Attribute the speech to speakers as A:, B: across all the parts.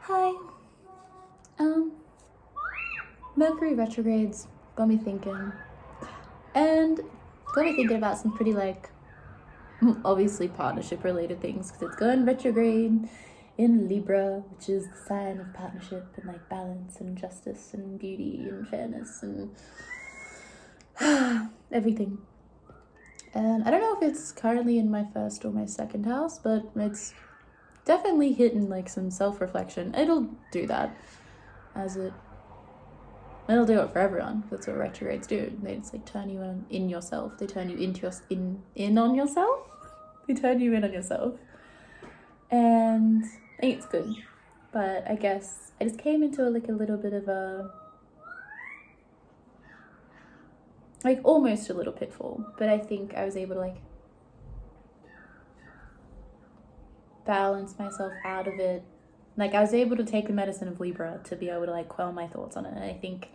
A: Hi. Um, Mercury retrogrades got me thinking. And got me thinking about some pretty, obviously partnership related things because it's going retrograde in Libra, which is the sign of partnership and balance and justice and beauty and fairness and everything. And I don't know if it's currently in my first or my second house, but it's definitely hitting some self-reflection. It'll do that as it'll do it for everyone. That's what retrogrades do. They just turn you in yourself. They turn you into in on yourself. They turn you in on yourself. And I think it's good. But I guess I just came into a little bit of a almost a little pitfall. But I think I was able to balance myself out of it. I was able to take the medicine of Libra to be able to quell my thoughts on it. And I think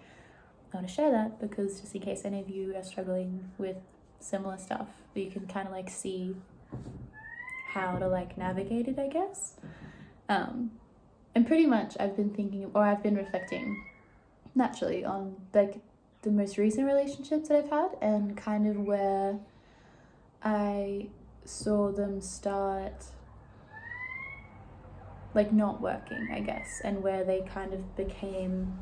A: I want to share that because just in case any of you are struggling with similar stuff, you can kind of see how to navigate it, I guess. And pretty much I've been reflecting naturally on the most recent relationships that I've had and kind of where I saw them start not working, I guess, and where they kind of became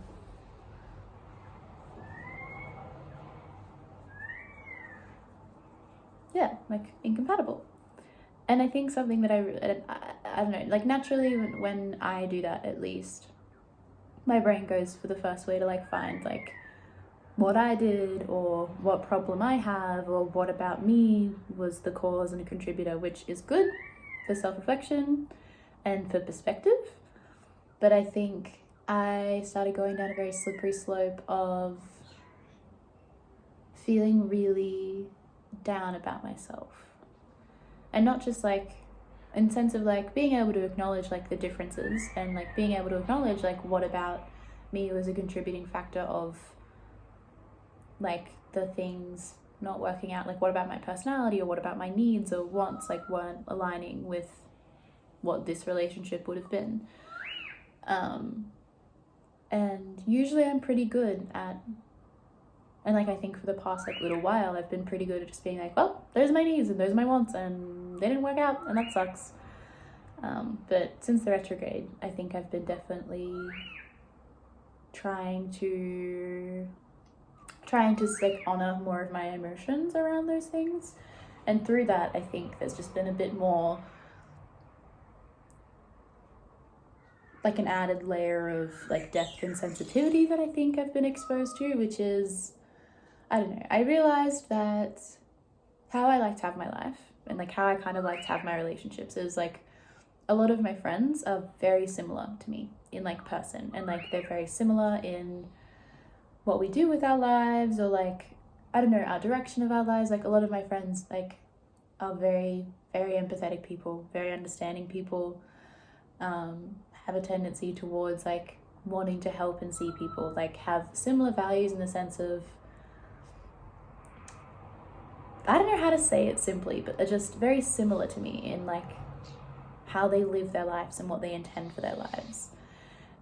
A: incompatible. And I think something that I don't know, naturally when I do that, at least my brain goes for the first way to find what I did or what problem I have or what about me was the cause and a contributor, which is good for self-reflection and for perspective. But I think I started going down a very slippery slope of feeling really down about myself. And not just in sense of being able to acknowledge the differences and being able to acknowledge what about me was a contributing factor of the things not working out, what about my personality or what about my needs or wants weren't aligning with what this relationship would have been. And usually I'm pretty good at, and I think for the past little while I've been pretty good at just being well, there's my needs and there's my wants and they didn't work out and that sucks. But since the retrograde, I think I've been definitely trying to honor more of my emotions around those things. And through that, I think there's just been a bit more an added layer of depth and sensitivity that I think I've been exposed to, which is, I don't know, I realized that how I like to have my life and how I kind of like to have my relationships is a lot of my friends are very similar to me in person, and they're very similar in what we do with our lives or I don't know, our direction of our lives. A lot of my friends are very, very empathetic people, very understanding people, have a tendency towards wanting to help and see people, have similar values in the sense of, I don't know how to say it simply, but they're just very similar to me in how they live their lives and what they intend for their lives.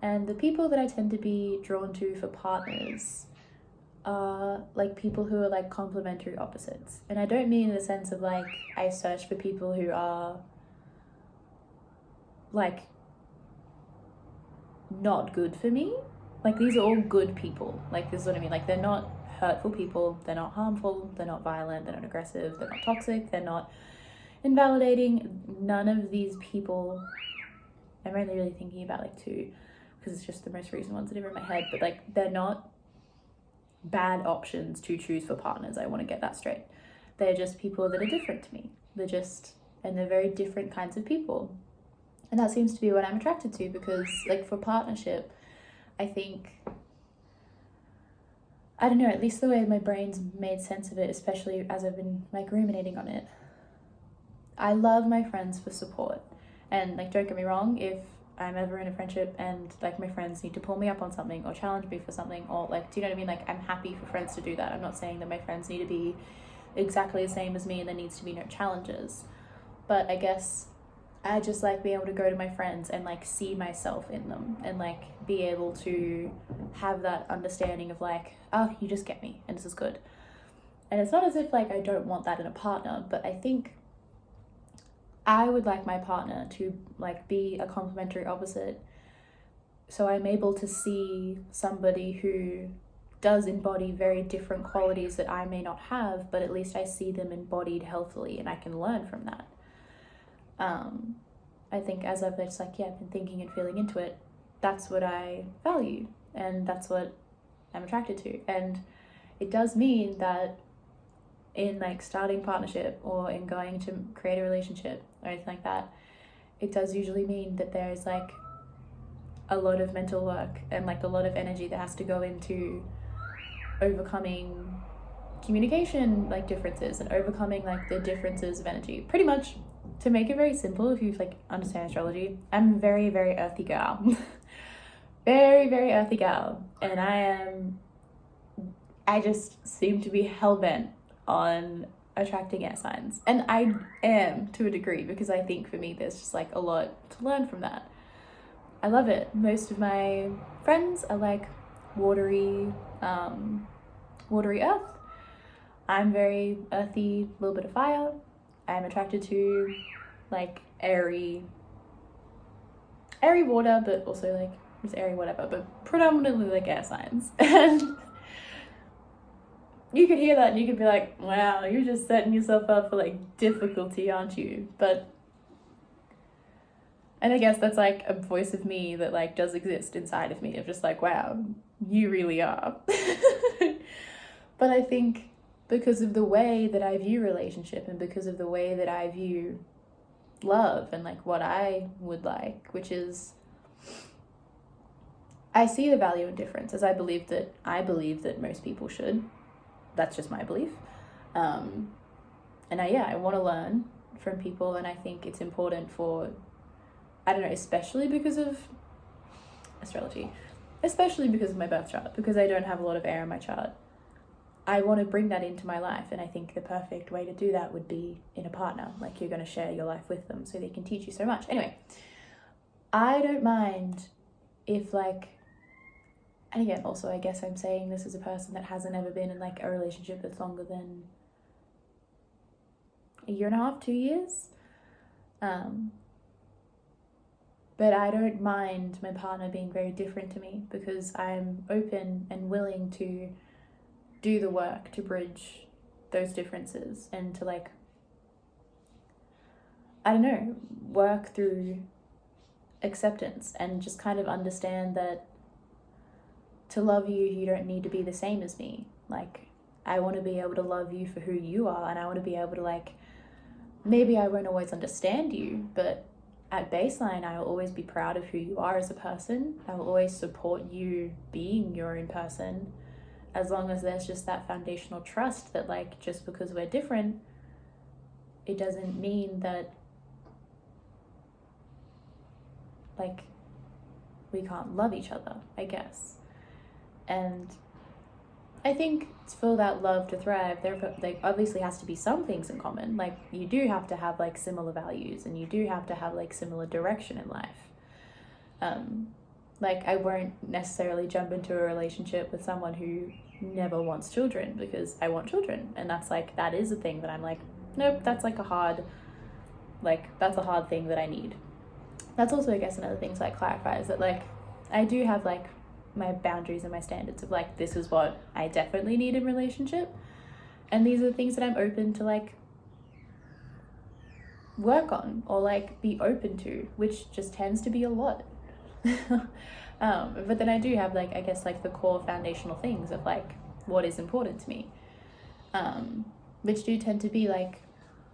A: And the people that I tend to be drawn to for partners are people who are complementary opposites. And I don't mean in the sense of I search for people who are not good for me. These are all good people. This is what I mean. They're not hurtful people, they're not harmful, they're not violent, they're not aggressive, they're not toxic, they're not invalidating. None of these people, I'm only really thinking about two, because it's just the most recent ones that are in my head, but they're not bad options to choose for partners. I want to get that straight. They're just people that are different to me. They're very different kinds of people. And that seems to be what I'm attracted to, because for partnership, I think, I don't know, at least the way my brain's made sense of it, especially as I've been ruminating on it, I love my friends for support. And don't get me wrong, if I'm ever in a friendship and my friends need to pull me up on something or challenge me for something, or do you know what I mean? I'm happy for friends to do that. I'm not saying that my friends need to be exactly the same as me and there needs to be no challenges. But I guess I just like being able to go to my friends and like see myself in them and like be able to have that understanding of like, oh, you just get me and this is good. And it's not as if like I don't want that in a partner, but I think I would like my partner to like be a complementary opposite. So I'm able to see somebody who does embody very different qualities that I may not have, but at least I see them embodied healthily and I can learn from that. I think as I've just like, been thinking and feeling into it, that's what I value and that's what I'm attracted to. And it does mean that in like starting partnership or in going to create a relationship or anything like that, it does usually mean that there's like a lot of mental work and like a lot of energy that has to go into overcoming communication like differences and overcoming like the differences of energy. Pretty much, to make it very simple, if you like understand astrology, I'm a very, very earthy girl. Very, very earthy girl. And I just seem to be hell-bent on attracting air signs. And I am to a degree, because I think for me there's just like a lot to learn from that. I love it. Most of my friends are like watery earth. I'm very earthy, a little bit of fire. I'm attracted to like airy water, but also like just airy whatever, but predominantly like air signs. And you could hear that and you could be like, wow, you're just setting yourself up for like difficulty, aren't you? And I guess that's like a voice of me that like does exist inside of me of just like, wow, you really are. But I think because of the way that I view relationship and because of the way that I view love and like what I would like, which is, I see the value in difference, as I believe that most people should. That's just my belief. And I want to learn from people, and I think it's important for, I don't know, especially because of astrology, especially because of my birth chart, because I don't have a lot of air in my chart. I want to bring that into my life, and I think the perfect way to do that would be in a partner. Like, you're going to share your life with them so they can teach you so much. Anyway, I don't mind if like, and again, also I guess I'm saying this as a person that hasn't ever been in like a relationship that's longer than a year and a half, 2 years. But I don't mind my partner being very different to me, because I'm open and willing to do the work to bridge those differences and to like, I don't know, work through acceptance and just kind of understand that to love you, you don't need to be the same as me. Like, I want to be able to love you for who you are, and I want to be able to like, maybe I won't always understand you, but at baseline, I will always be proud of who you are as a person. I will always support you being your own person, as long as there's just that foundational trust that like, just because we're different, it doesn't mean that like we can't love each other, I guess. And I think for that love to thrive, there obviously has to be some things in common. Like, you do have to have like similar values, and you do have to have like similar direction in life. Like, I won't necessarily jump into a relationship with someone who never wants children, because I want children. And that's like, that is a thing that I'm like, nope, that's like that's a hard thing that I need. That's also, I guess, another thing to like clarify, is that like, I do have like my boundaries and my standards of like, this is what I definitely need in relationship. And these are the things that I'm open to like work on or like be open to, which just tends to be a lot. But then I do have like, I guess like the core foundational things of like what is important to me, which do tend to be like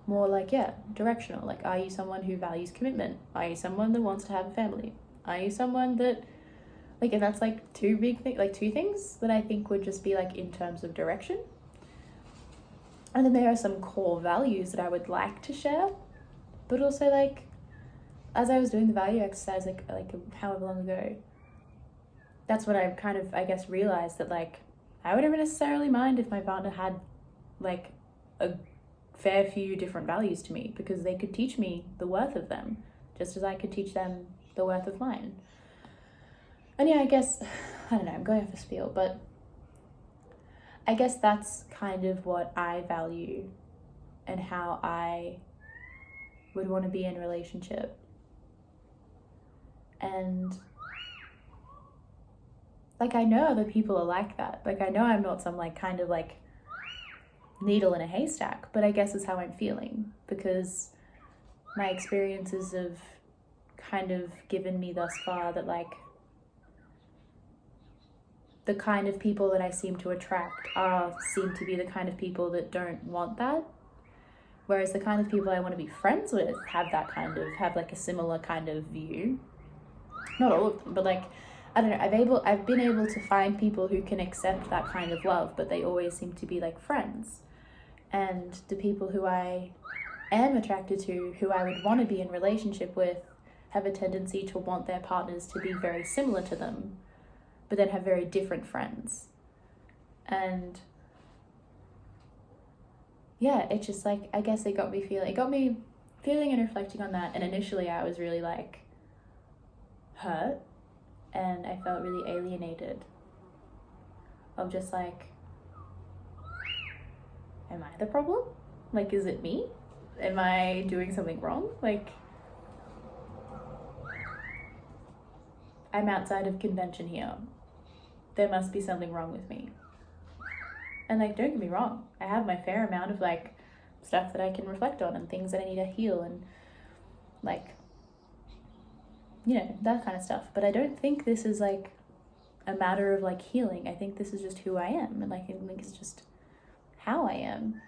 A: more like, directional. Like, are you someone who values commitment? Are you someone that wants to have a family? Are you someone that like, and that's like two things that I think would just be like in terms of direction. And then there are some core values that I would like to share, but also like, as I was doing the value exercise, like however long ago, that's when I kind of, I guess, realized that like, I wouldn't necessarily mind if my partner had like a fair few different values to me, because they could teach me the worth of them. just as I could teach them the worth of mine. And yeah, I guess, I don't know, I'm going off a spiel, but I guess that's kind of what I value and how I would want to be in a relationship. And like, I know other people are like that. Like, I know I'm not some like kind of like needle in a haystack, but I guess it's how I'm feeling, because my experiences have kind of given me thus far that like the kind of people that I seem to attract seem to be the kind of people that don't want that. Whereas the kind of people I want to be friends with have like a similar kind of view. Not all of them, but like, I don't know, I've been able to find people who can accept that kind of love, but they always seem to be like friends. And the people who I am attracted to, who I would want to be in relationship with, have a tendency to want their partners to be very similar to them, but then have very different friends. And yeah, it's just like, I guess it got me feeling and reflecting on that. And initially I was really like hurt, and I felt really alienated of just like, am I the problem? Like, is it me? Am I doing something wrong? Like, I'm outside of convention here. There must be something wrong with me. And like, don't get me wrong, I have my fair amount of like stuff that I can reflect on and things that I need to heal and like, you know, that kind of stuff. But I don't think this is like a matter of like healing. I think this is just who I am, and like, I think it's just how I am.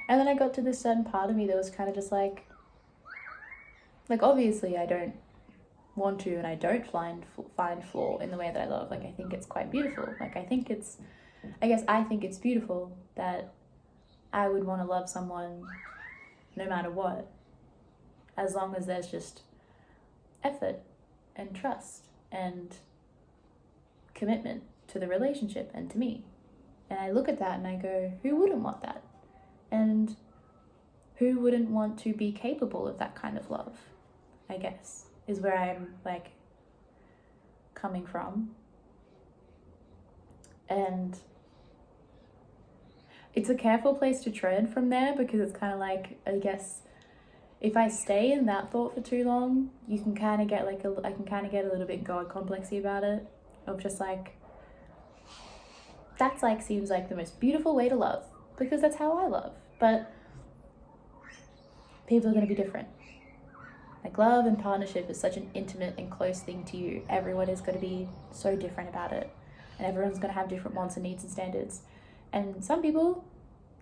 A: And then I got to this certain part of me that was kind of just like obviously I don't want to, and I don't find flaw in the way that I love. Like, I think it's quite beautiful. Like, I think it's beautiful that I would want to love someone no matter what, as long as there's just effort and trust and commitment to the relationship and to me. And I look at that and I go, who wouldn't want that? And who wouldn't want to be capable of that kind of love, I guess, is where I'm like coming from. And it's a careful place to tread from there, because it's kind of like, I guess, if I stay in that thought for too long, you can kind of get like I can kind of get a little bit God complexy about it, of just like, that's like, seems like the most beautiful way to love, because that's how I love. But people are going to be different. Like, love and partnership is such an intimate and close thing to you. Everyone is going to be so different about it, and everyone's going to have different wants and needs and standards. And some people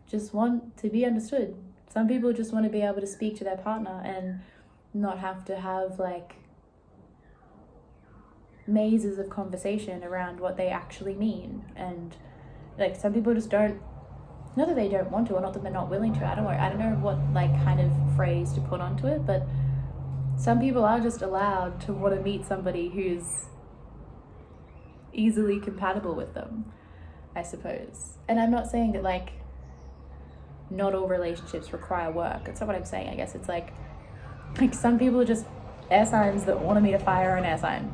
A: just want to be understood. Some people just want to be able to speak to their partner and not have to have like mazes of conversation around what they actually mean. And like, some people just don't, not that they don't want to, or not that they're not willing to, I don't know what like kind of phrase to put onto it, but some people are just allowed to want to meet somebody who's easily compatible with them, I suppose. And I'm not saying that like not all relationships require work. That's not what I'm saying. I guess it's like some people are just air signs that want to meet a fire and air sign.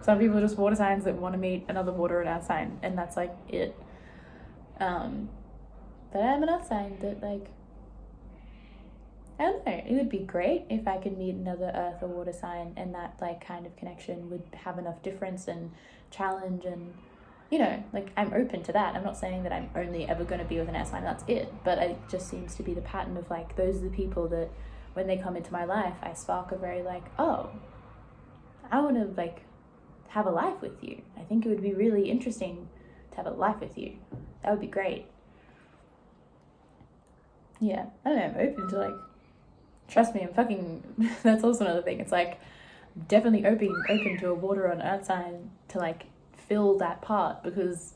A: Some people are just water signs that want to meet another water and air sign, and that's like it. But I'm an earth sign that like, I don't know, it would be great if I could meet another earth or water sign, and that like kind of connection would have enough difference and challenge, and you know, like, I'm open to that. I'm not saying that I'm only ever going to be with an air sign, that's it, but it just seems to be the pattern of like, those are the people that when they come into my life, I spark a very like, oh, I want to like have a life with you. I think it would be really interesting to have a life with you. That would be great. Yeah, I don't know, I'm open to like, trust me, I'm fucking, that's also another thing. It's like, definitely open to a water or an earth sign to like fill that part, because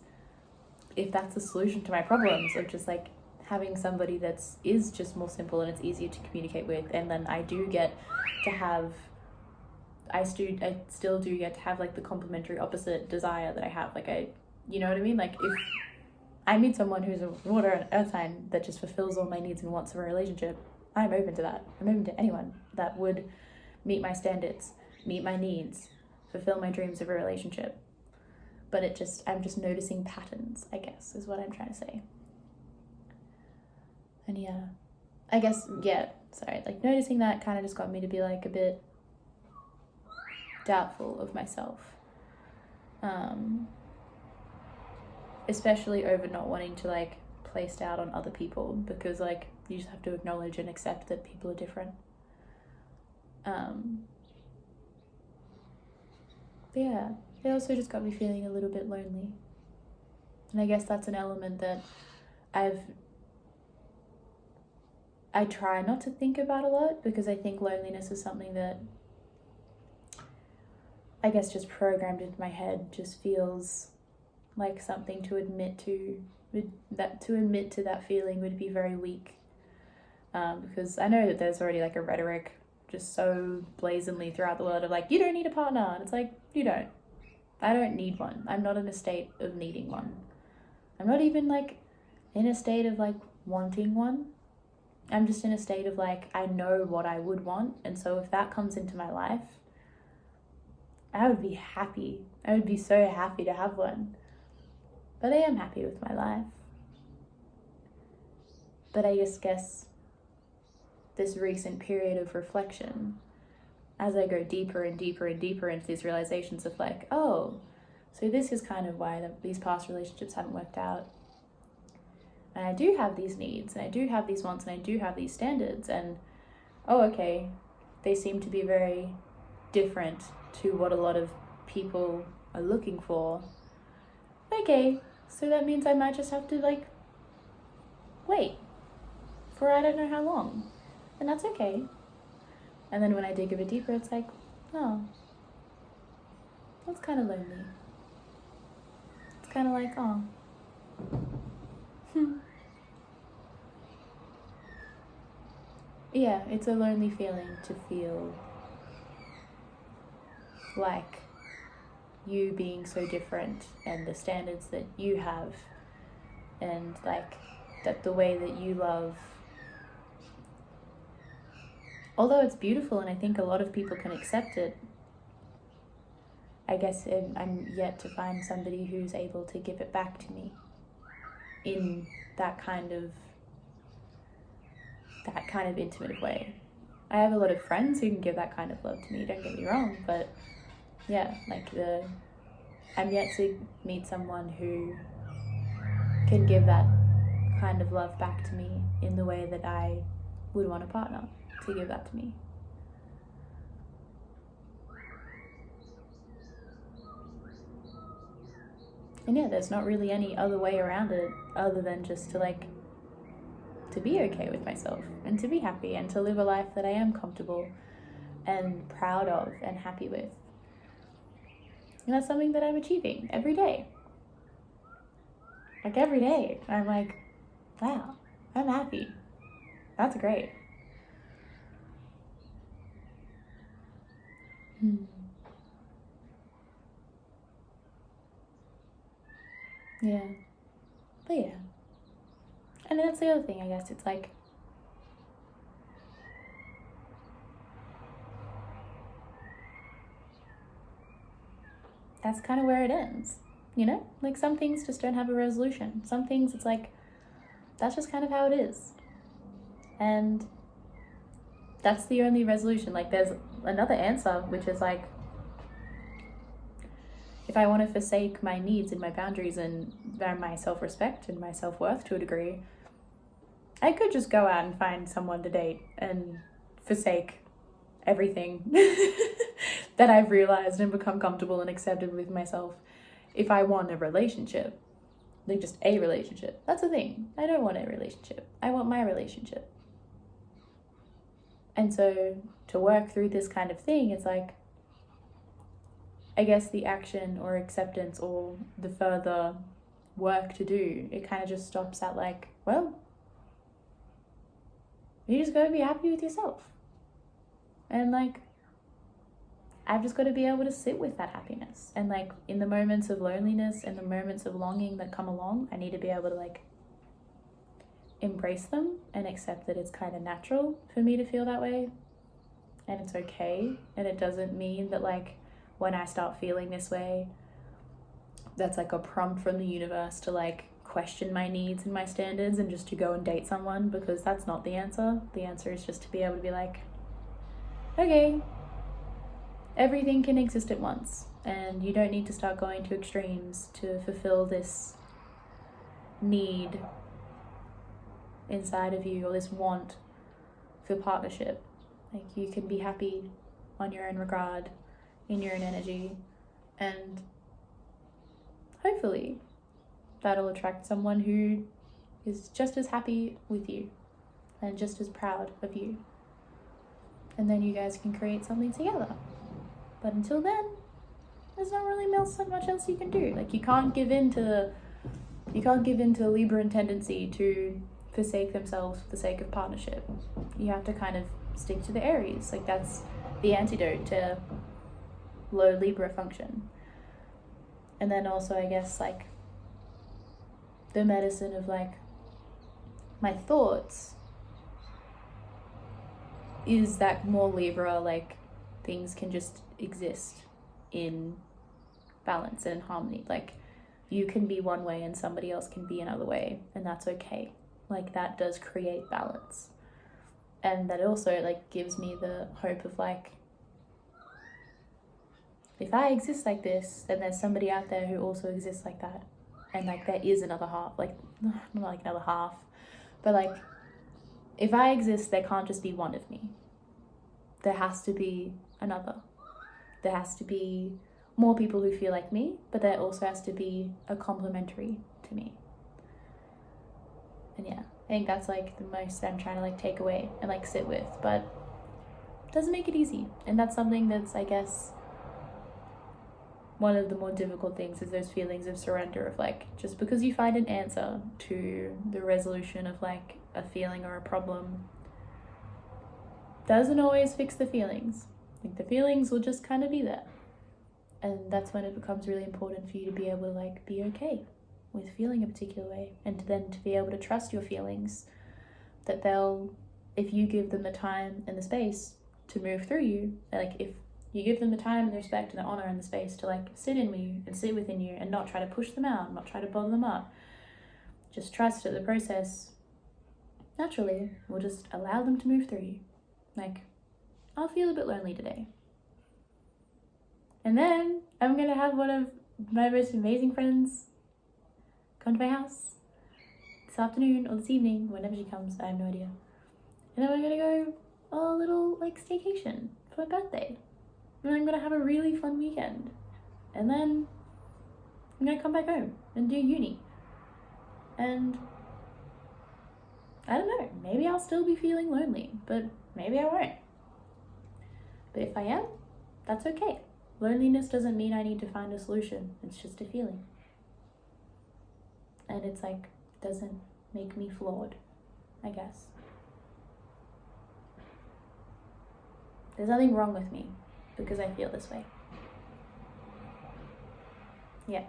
A: if that's the solution to my problems of just like having somebody is just more simple and it's easier to communicate with, and then I still do get to have like the complementary opposite desire that I have, like you know what I mean? Like, if I meet someone who's a water and earth sign that just fulfills all my needs and wants of a relationship, I'm open to that. I'm open to anyone that would meet my standards, meet my needs, fulfill my dreams of a relationship. But I'm just noticing patterns, I guess, is what I'm trying to say. And yeah, I guess, yeah, sorry, like noticing that kind of just got me to be like a bit doubtful of myself. Especially over not wanting to like place doubt on other people, because like you just have to acknowledge and accept that people are different. But yeah, it also just got me feeling a little bit lonely. And I guess that's an element that I try not to think about a lot, because I think loneliness is something that I guess just programmed into my head just feels like something to admit to. To admit to that feeling would be very weak, because I know that there's already like a rhetoric just so blazingly throughout the world of like, you don't need a partner, and it's like, you don't. I don't need one. I'm not in a state of needing one. I'm not even like in a state of like wanting one. I'm just in a state of like, I know what I would want, and so if that comes into my life, I would be happy. I would be so happy to have one. But I am happy with my life. But I just guess this recent period of reflection, as I go deeper and deeper and deeper into these realizations of like, oh, so this is kind of why these past relationships haven't worked out. And I do have these needs, and I do have these wants, and I do have these standards, and oh, okay, they seem to be very different to what a lot of people are looking for. Okay, so that means I might just have to like wait for I don't know how long, and that's okay. And then when I dig a bit deeper, it's like, oh, that's kind of lonely. It's kind of like, oh, yeah, it's a lonely feeling to feel like you being so different, and the standards that you have, and like that the way that you love, although it's beautiful and I think a lot of people can accept it, I guess I'm yet to find somebody who's able to give it back to me in that kind of intimate way. I have a lot of friends who can give that kind of love to me, don't get me wrong, but yeah, like I'm yet to meet someone who can give that kind of love back to me in the way that I would want a partner to give that to me. And yeah, there's not really any other way around it other than just to like to be okay with myself and to be happy and to live a life that I am comfortable and proud of and happy with. And that's something that I'm achieving every day. Like every day, I'm like, wow, I'm happy. That's great. Yeah. But yeah. And that's the other thing, I guess. It's like, that's kind of where it ends, you know? Like some things just don't have a resolution. Some things it's like, that's just kind of how it is. And that's the only resolution. Like there's another answer, which is like, if I want to forsake my needs and my boundaries and my self-respect and my self-worth to a degree, I could just go out and find someone to date and forsake everything that I've realized and become comfortable and accepted with myself. If I want a relationship, like just a relationship, that's the thing. I don't want a relationship. I want my relationship. And so to work through this kind of thing, it's like, I guess the action or acceptance or the further work to do, it kind of just stops at like, well, you just gotta be happy with yourself. And like, I've just got to be able to sit with that happiness. And like in the moments of loneliness and the moments of longing that come along, I need to be able to like embrace them and accept that it's kind of natural for me to feel that way. and it's okay. And it doesn't mean that like when I start feeling this way, that's like a prompt from the universe to like question my needs and my standards and just to go and date someone, because that's not the answer. The answer is just to be able to be like, okay, everything can exist at once, and you don't need to start going to extremes to fulfill this need inside of you, or this want for partnership. Like, you can be happy on your own regard, in your own energy, and hopefully that'll attract someone who is just as happy with you and just as proud of you. And then you guys can create something together. But until then, there's not really so much else you can do. Like, you can't give in to the Libra tendency to forsake themselves for the sake of partnership. You have to kind of stick to the Aries. Like, that's the antidote to low Libra function. And then also, I guess, like, the medicine of like my thoughts is that more Libra, like, things can just exist in balance and in harmony. Like, you can be one way and somebody else can be another way, and that's okay. Like, that does create balance. And that also like gives me the hope of like, if I exist like this, then there's somebody out there who also exists like that. And like, there is another half, like, not like another half, but like, if I exist, there can't just be one of me. There has to be another. There has to be more people who feel like me, but there also has to be a complementary to me. And yeah, I think that's like the most I'm trying to like take away and like sit with, but it doesn't make it easy. And that's something that's, I guess, one of the more difficult things, is those feelings of surrender, of like, just because you find an answer to the resolution of like a feeling or a problem doesn't always fix the feelings. Like, the feelings will just kind of be there. And that's when it becomes really important for you to be able to like be okay with feeling a particular way, and then to be able to trust your feelings, that they'll, if you give them the time and the space to move through you, like if you give them the time and the respect and the honor and the space to like sit in you and sit within you, and not try to push them out, not try to bother them up, just trust that the process naturally will just allow them to move through you. Like, I'll feel a bit lonely today, and then I'm gonna have one of my most amazing friends come to my house this afternoon or this evening, whenever she comes, I have no idea. And then we're gonna go a little like staycation for my birthday. And I'm gonna have a really fun weekend. And then I'm gonna come back home and do uni. And I don't know, maybe I'll still be feeling lonely, but maybe I won't. But if I am, that's okay. Loneliness doesn't mean I need to find a solution. It's just a feeling. And it's like, doesn't make me flawed, I guess. There's nothing wrong with me because I feel this way. Yeah.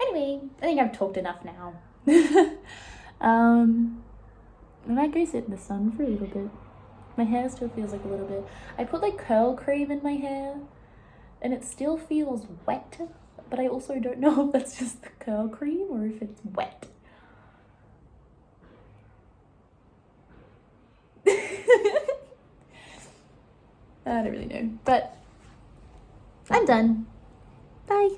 A: Anyway, I think I've talked enough now. I might go sit in the sun for a little bit. My hair still feels like a little bit. I put like curl cream in my hair and it still feels wet, but I also don't know if that's just the curl cream or if it's wet. I don't really know, but I'm done. Bye.